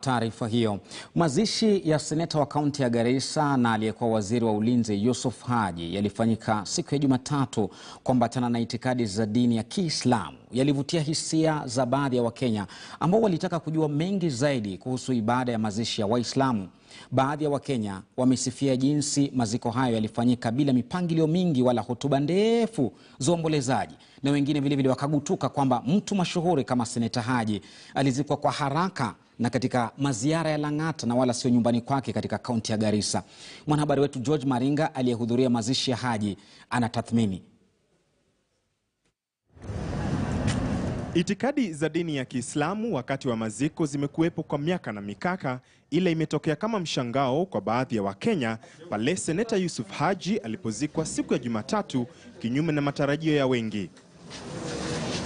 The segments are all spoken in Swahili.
Taarifa hiyo. Mazishi ya seneta wa kaunti ya Garissa na aliyekuwa waziri wa ulinzi Yusuf Haji yalifanyika siku ya Jumatatu kuambatana na itikadi za dini ya Kiislamu. Yalivutia hisia za baadhi ya Wakenya ambao walitaka kujua mengi zaidi kuhusu ibada ya mazishi ya Waislamu. Baadhi ya Wakenya wamesifia jinsi maziko hayo yalifanyika bila mipangilio mingi wala hotuba ndefu za ombolezaji, na wengine vile vile wakagutuka kwamba mtu mashuhuri kama seneta Haji alizikwa kwa haraka na katika maziara ya Lang'ata na wala sio nyumbani kwake katika kaunti ya Garissa. Mwanahabari wetu George Maringa aliyehudhuria mazishi ya Haji anatathmini. Itikadi za dini ya Kiislamu wakati wa maziko zimekuwepo kwa miaka na mikaka, ila imetokea kama mshangao kwa baadhi ya Wakenya pale seneta Yusuf Haji alipozikwa siku ya Jumatatu kinyume na matarajio ya wengi.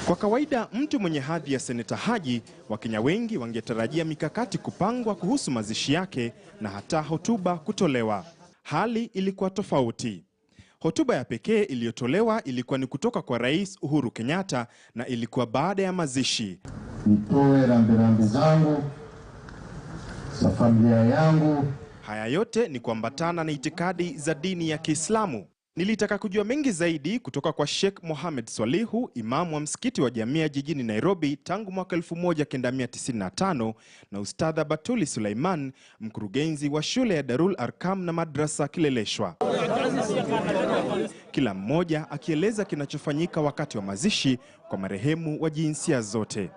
Kwa kawaida mtu mwenye hadhi ya seneta Haji, Wakenya wengi wangetarajia mikakati kupangwa kuhusu mazishi yake na hata hotuba kutolewa. Hali ilikuwa tofauti. Hotuba ya pekee iliyotolewa ilikuwa ni kutoka kwa Rais Uhuru Kenyatta na ilikuwa baada ya mazishi. Nitoe rambirambi zangu za familia yangu. Haya yote ni kuambatana na itikadi za dini ya Kiislamu. Nilitaka kujua mengi zaidi kutoka kwa Sheikh Mohamed Swalihu, imamu wa msikiti wa Jamia jijini Nairobi tangu mwaka 1995, na Ustadha Batuli Sulaiman, mkurugenzi wa shule ya Darul Arkam na madrasa Kileleshwa. Kila mmoja akieleza kinachofanyika wakati wa mazishi kwa marehemu wa jinsia zote.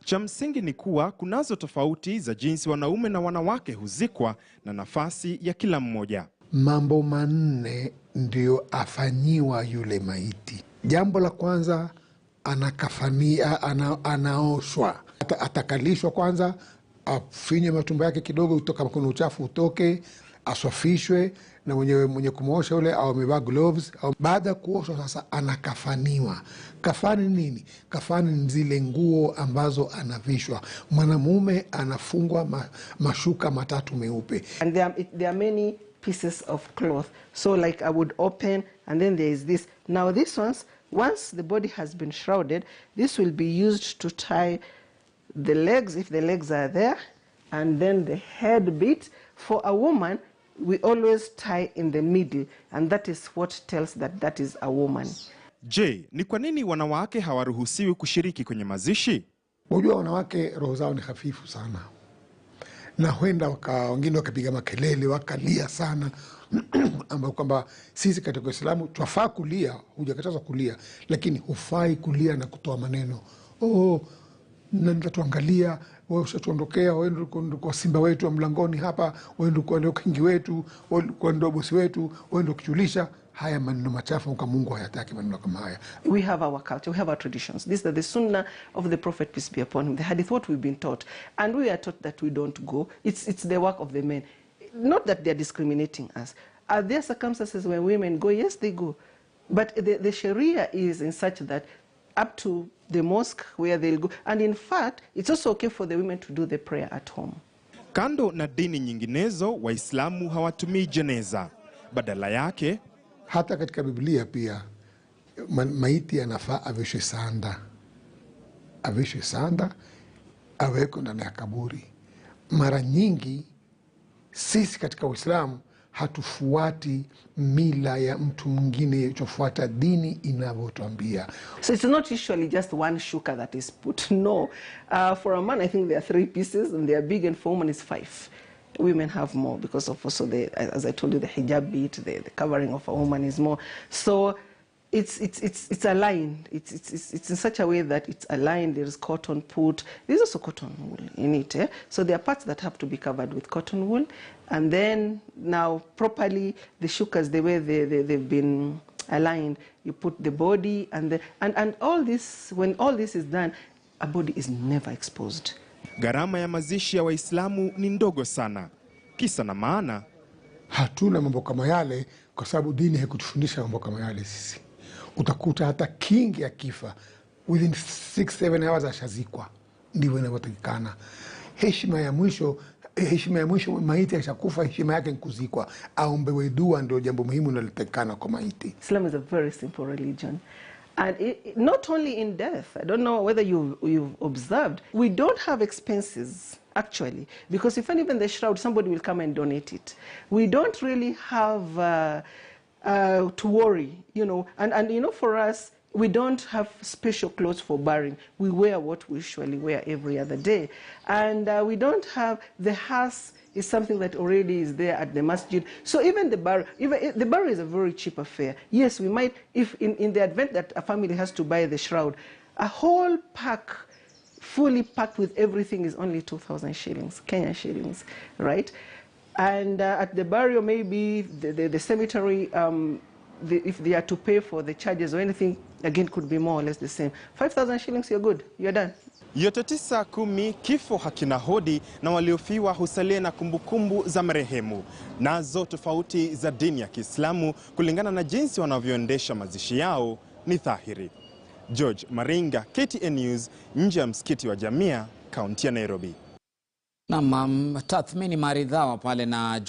Cha msingi ni kuwa kunazo tofauti za jinsi wanaume na wanawake huzikwa na nafasi ya kila mmoja. Mambo manne ndio afanyiwa yule maiti. Jambo la kwanza, anakafania, anaoshwa. Atakalishwa kwanza, afinye matumbo yake kidogo, kutoka kuna uchafu utoke, aswafishwe na mwenye kumosha yule au amevaa gloves. Baada ya kuoshwa sasa anakafaniwa. Kafani nini? Kafani ni zile nguo ambazo anavishwa. Mwanamume anafungwa mashuka matatu meupe. And there are many pieces of cloth. So like I would open, and then there is this. Now these ones, once the body has been shrouded, this will be used to tie the legs, if the legs are there, and then the head bit. For a woman, we always tie in the middle, and that is what tells that is a woman. Je, ni kwa nini wanawake hawaruhusiwi kushiriki kwenye mazishi? Unajua wanawake roho zao ni hafifu sana. Na huenda wengine wakapiga makelele, wakalia sana, ambao kwamba sisi katika Uislamu twafaa kulia, hujakataza kulia, lakini hufai kulia na kutoa maneno. Na nitatuangalia, wewe ushatuondokea, wewe ndio kwa simba wetu wa mlangoni hapa, wewe ndio kingi wetu, wewe ndio bosi wetu, wewe ndio kichulisha. Haya maneno machafu kwa Mungu hayataki maneno kama haya. We have our culture, we have our traditions. These are the sunnah of the Prophet, peace be upon him, the hadith, what we've been taught. And we are taught that we don't go. It's the work of the men. Not that they're discriminating us. Are there circumstances where women go? Yes, they go. But the Sharia is in such that up to the mosque where they'll go. And in fact, it's also okay for the women to do the prayer at home. Kando na dini nyinginezo, Waislamu hawatumii jeneza. Badala yake, hata katika Biblia pia maiti anafaa avishwe sanda. Avishwe sanda, awekwe ndani ya kaburi. Mara nyingi sisi katika Uislamu hatufuati mila ya mtu mwingine, tufuata dini inavyotuambia. So it's not usually just one shuka that is put. No. For a man, I think there are 3 pieces, and they are big, and for a woman is 5. Women have more because of also as I told you, the hijab bit, the covering of a woman is more. So it's aligned. It's in such a way that it's aligned. There is cotton put. There's also cotton wool in it. So there are parts that have to be covered with cotton wool, and then now properly the shukas, the way they've been aligned, you put the body and all this. When all this is done, a body is never exposed. Gharama ya mazishi ya Waislamu ni ndogo sana. Kisa na maana, hatuna mambo kama yale kwa sababu dini haikutufundisha mambo kama yale sisi. Utakuta hata kingi ya kifa within 6-7 hours ashazikwa. Ndivyo inavyotakikana. Heshima ya mwisho maiti akishakufa, heshima yake ni kuzikwa. Aombewe dua, ndio jambo muhimu linalotakikana kwa maiti. Islam is a very simple religion. And not only in death, I don't know whether you've observed, we don't have expenses, actually, because if even the shroud, somebody will come and donate it. We don't really have to worry, you know, and you know, for us, we don't have special clothes for burying. We wear what we usually wear every other day. And we don't have, the hearse is something that already is there at the masjid. So even the burial is a very cheap affair. Yes, we might, if in the event that a family has to buy the shroud, a whole pack, fully packed with everything, is only 2,000 shillings, Kenyan shillings, right? And at the burial, maybe the cemetery, if they are to pay for the charges or anything, again, could be more or less the same. 5,000 shillings, you're good, you're done. Yote 9-10, kifo hakina hodi na waliofiwa husalia na kumbukumbu za marehemu. Nazo tofauti za dini ya Kiislamu kulingana na jinsi wanavyoendesha mazishi yao ni dhahiri. George Maringa, KTN News, nje ya msikiti wa Jamia, kaunti ya Nairobi. Na tathmini maridhawa pale na